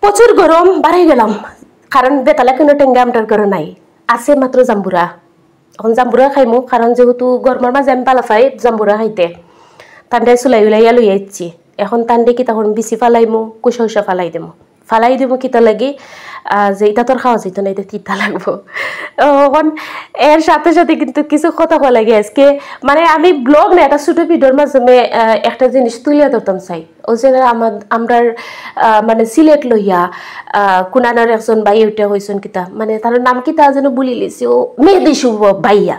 প্রচুর গরম বাড়াই গেলাম কারণ বেতালা কোনো টেঙ্গা আমটার ঘরে নাই আছে মাত্র জাম্বুরা এখন জাম্বুরা খাইমু কারণ যেহেতু গরমের মাঝে আমি পালা পাই জাম্বুরা খাইতে তান্ডাই চুলাই উলাইয়া লই আইছি এখন তান্ডে কি তখন বেশি ফালাইমু কুসা উসা ফালাই দিব কিতা লাগি যে এটা তোর খাওয়া যেত না এটা তিতা লাগবো এখন এর সাথে সাথে কিন্তু কিছু কথা কওয়া লাগে আজকে মানে আমি ব্লগ না একটা ছোট ভিডিওর মাধ্যমে একটা জিনিস তুলিয়া ধরতাম চাই ও যে আমরা মানে সিলেট লইয়া কুনানার একজন বাই উঠে হয়েছেন কিতা মানে তার নাম কিতা যেন বলি লিছি ও মেহেদি শুভ বাইয়া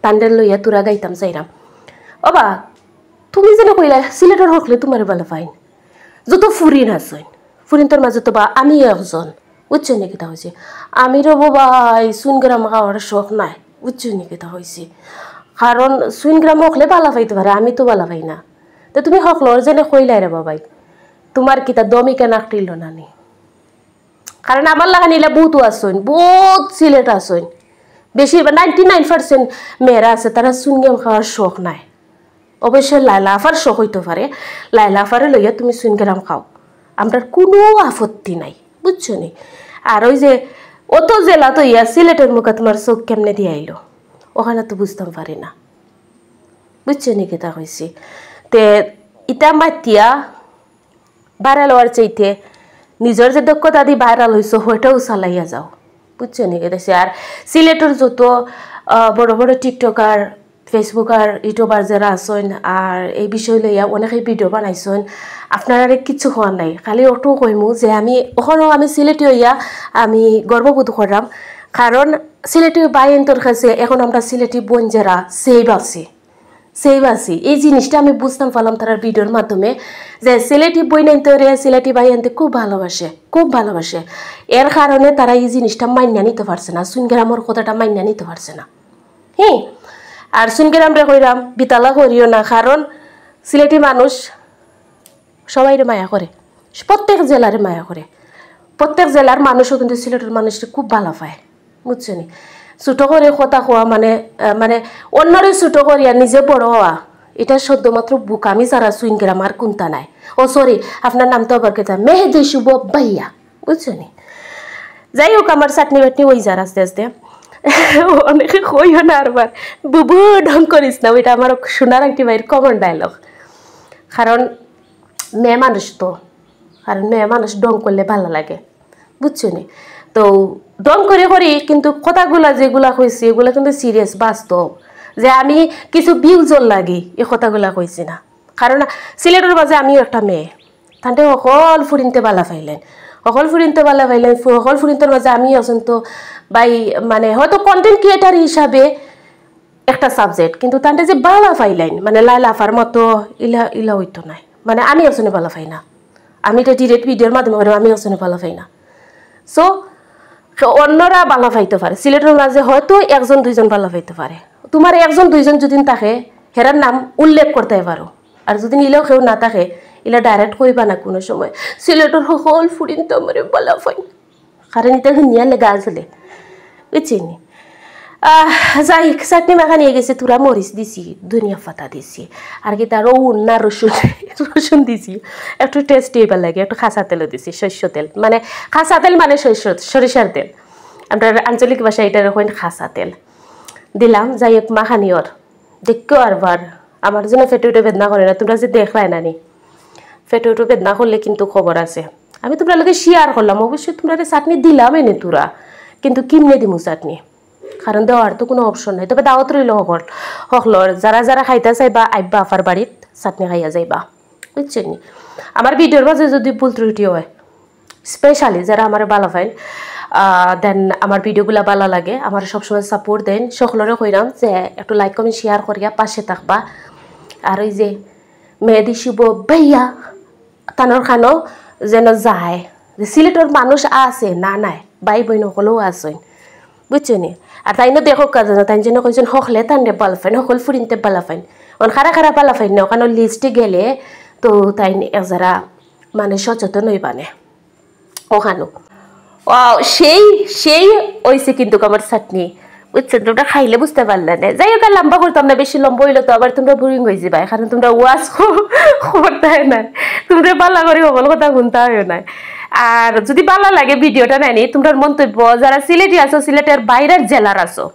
তান্ডের লইয়া তোরা গাইতাম চাইরাম ওবা তুমি যেন কইলা সিলেটের হকলে তোমার ভালো পাইন যত ফুরিন আসইন ফুরিন তোর মাঝে তো বা আমি একজন বুঝছো নি কিতা হয়েছে আমি রব ভাই সুইনগ্রাম খাওয়ার শখ নাই বুঝছো নি কিতা হয়েছে কারণ সুইনগ্রাম হকলে বালা পাইতে পারে আমি তো বালা পাই না তো তুমি হকলর যেনে কইলাই রে বাবাই তোমার কিতা দমি কেন আঁকটিল না নি কারণ আমার লাগা নিলে বহুত আসইন বহুত সিলেট আসইন বেশি 99% মেয়েরা আছে তারা সুইনগ্রাম খাওয়ার শখ নাই অবশ্যই লাইলা আফার শখ হইতে পারে লাইলা আফারে লইয়া তুমি সুইনগ্রাম খাও আমরা কোনো আপত্তি নাই বুঝছো নি আর ওই যে অত জেলা তো ইয়া সিলেটের মুখে তোমার চোখ কেমনে দিয়ে আইলো ওখানে তো বুঝতাম পারি না বুঝছো নি কেতা হয়েছি তে ইটা মাতিয়া ভাইরাল হওয়ার চাইতে নিজের যে দক্ষতা দিয়ে ভাইরাল হয়েছে ওইটাও চালাইয়া যাও বুঝছো নি কেতেছে আর সিলেটের যত বড় বড় টিকটকার ফেসবুক আর ইউটিউবার যারা আসেন আর এই বিষয় লইয়া অনেকে ভিডিও বানাইছেন আপনারা কিছু হওয়া নাই খালি অটো কইমু যে আমি ওখানেও আমি সিলেটি হইয়া আমি গর্ববোধ করলাম কারণ সিলেটি বাইন্তর কাছে এখন আমরা সিলেটি বোন যারা সেভ আছি এই জিনিসটা আমি বুঝতাম পারলাম তার ভিডিওর মাধ্যমে যে সিলেটি বইনাইন্তরে সিলেটি বাইনতে খুব ভালোবাসে এর কারণে তারা এই জিনিসটা মাইনা নিতে পারছে না সুইনগ্রামের কথাটা মাইনা নিতে পারছে না হ্যাঁ আর সুইনগ্রামটা কইরাম বিতালা করিও না কারণ সিলেটি মানুষ সবাই মায়া করে প্রত্যেক জেলারে মায়া করে প্রত্যেক জেলার মানুষও কিন্তু সিলেটের মানুষকে খুব ভালো পায় বুঝছো নি ছোট করে কথা কোয়া মানে মানে অন্যরে ছোট করিয়া নিজে বড় হওয়া এটা শুধুমাত্র বুকামি ছাড়া সুইনগ্রাম আর কোনটা নাই ও সরি আপনার নাম তো আবার কেতা মেহেদি শুভ বাইয়া বুঝছো নি যাই হোক আমার চাটনি বাটনি ওই যার আস্তে আস্তে অনেকে কইও না আরবার বুবু ঢং করিস না ওইটা আমার শোনার একটি ভাইয়ের কমন ডায়লগ কারণ মেয়ে মানুষ তো কারণ মেয়ে মানুষ ডং করলে ভালো লাগে বুঝছো নি তো ডং করি কিন্তু কথাগুলা যেগুলা কইছি এগুলা কিন্তু সিরিয়াস বাস্তব যে আমি কিছু ভিউজর লাগি এই কথাগুলা কইছি না কারণ সিলেটের মাঝে আমিও একটা মেয়ে তাতে সকল ফুরিনতে বালা পাইলেন সকল ফুরিনতের মাঝে আমি আছেন তো বাই মানে হয়তো কন্টেন্ট ক্রিয়েটার হিসাবে একটা সাবজেক্ট কিন্তু তাতে যে বালা পাইলেন মানে লাইলাফার মতো ইলা হইতো নাই মানে আমি আসনে বালা পাই না আমি এটা ডিরেক্ট ভিডিওর মাধ্যমে আমি আসনে বালা পাই না সো অন্যরা বালা পাইতে পারে সিলেটের মাঝে হয়তো একজন দুইজন বালা পাইতে পারে তোমার একজন দুইজন যদি থাকে হেরার নাম উল্লেখ করতে পারো আর যদি ইলেও কেউ না থাকে ইলা ডাইরেক্ট কইবা না কোনো সময় সিলেটের সকল ফুরিন তো আমার বালা পাই কারণ এটা নিয়ে লেগা আসলে বুঝছিনি যাই চাটনি মাখা নিয়ে গেছে তোরা মরিচ দিছি ধনিয়া পাতা দিছি আর কি তারও উন্না রসুন দিছি একটু টেস্টি এবার লাগে একটু খাসা তেলও দিছি শস্য তেল মানে খাসা তেল মানে সরিষার তেল আমরা আঞ্চলিক ভাষায় এটা রকম খাসা তেল দিলাম যাই হোক মাখানিওর দেখো আরবার আমার জন্য ফেটে উঠে বেদনা করে না তোমরা যে দেখলাই না নি ফেটে উঠে বেদনা করলে কিন্তু খবর আছে আমি তোমরা লোকে শেয়ার করলাম অবশ্যই তোমরা চাটনি দিলাম এনে তোরা কিন্তু কিমনে দিমু চাটনি কারণ দেওয়ার তো কোনো অপশন নাই তবে দাওয়াত রইল হকলর যারা খাইতে চাইবা আইবা আফার বাড়িত চাটনি খাইয়া যাইবা বুঝছেন নি আমার ভিডিওর মাঝে যদি ভুল ত্রুটি হয় স্পেশালি যারা আমার ভালো পাইন দেন আমার ভিডিওগুলা ভালো লাগে আমার সবসময় সাপোর্ট দেন সকলরে কইরাম যে একটু লাইক কমেন্ট শেয়ার করিয়া পাশে থাকবা আর ওই যে মেহেদি শুভ ভাইয়া তানোর খানো যেন যায় যে সিলেটের মানুষ আছে না নাই বাই বই নকলেও আসেন বুঝছো নি আর তাই দেখো কাজ তাই যেন কইছেন হকলে তান্ডে বালা ফাইন সকল ফুরিনতে বালা ফাইন খারা বালা ফাইন না ওখানে লিস্টে গেলে তো তাই যারা মানে সচেতন হইবানে ওখানো সেই ওইছে কিন্তু আমার চাটনি বুঝছেন তোমরা খাইলে বুঝতে পারলে না যাই হোক লম্বা করতাম না বেশি লম্বা হইলে তো আবার তোমরা বোরিং হয়ে যাবে কারণ তোমরা ওয়াজ করতে হয় না তোমরা পাল্লা করে সকল কথা শুনতে হয় না আর যদি ভালো লাগে ভিডিওটা নাইনি তোমরা মন্তব্য যারা সিলেটি আছো সিলেটের বাইরের জেলার আছো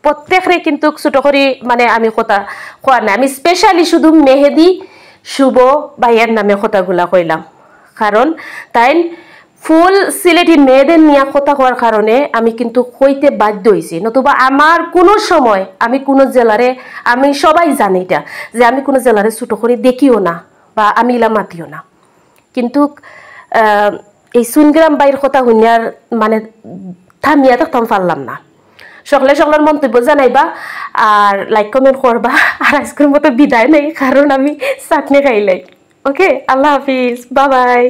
প্রত্যেকরে কিন্তু ছোট করে মানে আমি কথা কোয়া না আমি স্পেশালি শুধু মেহেদি শুভ ভাইয়ের নামে কথাগুলা কইলাম কারণ তাই ফুল সিলেটি মেয়েদের নিয়ে কথা হওয়ার কারণে আমি কিন্তু কইতে বাধ্য হয়েছি নতুবা আমার কোনো সময় আমি কোনো জেলারে আমি সবাই জানি এটা যে আমি কোনো জেলারে ছোট করে দেখিও না বা আমি ইলা মাতিও না কিন্তু এই সুনগ্রাম বাইর কথা শুনিয়ার মানে থামিয়া থাকতাম পারলাম না সকলে সকলের মন্তব্য জানাইবা আর লাইক কমেন্ট করবা আর আজকের মতো বিদায় নেই কারণ আমি চাটনি খাইলাই ওকে আল্লাহ হাফিজ বাই বাই